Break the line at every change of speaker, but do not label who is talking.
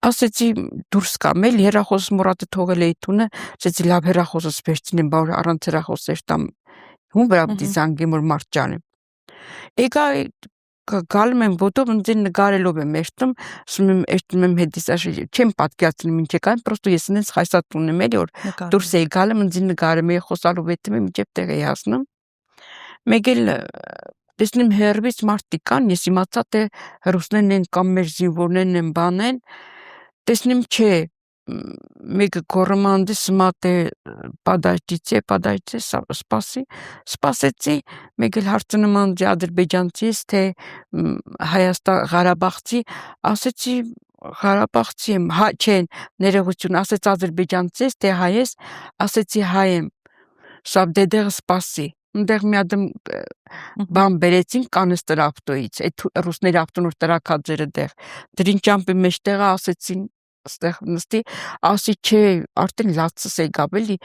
ասեցի դուրս կամ էլ հեռախոս մոռատը թողել էի տունը, ասեցի լավ հեռախոսս վերցնեմ, բա առանց հեռախոսեր տամ հում վրա պիտի զանգեմ որ մարդ ջանեմ։ Եկա գալում եմ ոտով ընձեն նկարելով եմ երթում, ասում եմ երթում եմ հետից չեմ պատկերացնում ինչ եկան, պրոստո ես ինձ խայսատ ունեմ էլի որ դուրս էի գալում ընձեն նկարում էի խոսալով հետում եմ մինչև տեղ էի հասնում։ Մեկ էլ տեսնում հերվից մարդիկ կան, ես իմացա թե ռուսներն են կամ մեր զինվորներն են բանեն, տեսնում չէ, մեկը գոռմանձի սմատե подождите, սպասեցի, մեկ էլ հարցնում ձի ադրբեջանցի թե Հայաստան Ղարաբաղցի, ասեցի Ղարաբաղցի եմ, հա չեն, ներողություն, ասեց ադրբեջանցի թե հայ ես, ասեցի հայ եմ, սա դեդեղը սպասի, ընդեղ մի հատ բան բերեցին կանեստր ավտոյից, այդ ռուսների ավտոնոր տրակածերը դեղ, դրին ճամպի մեջտեղը ասեցին, ստեղ նստի, ասի չէ, արդեն լացս եկավ էլի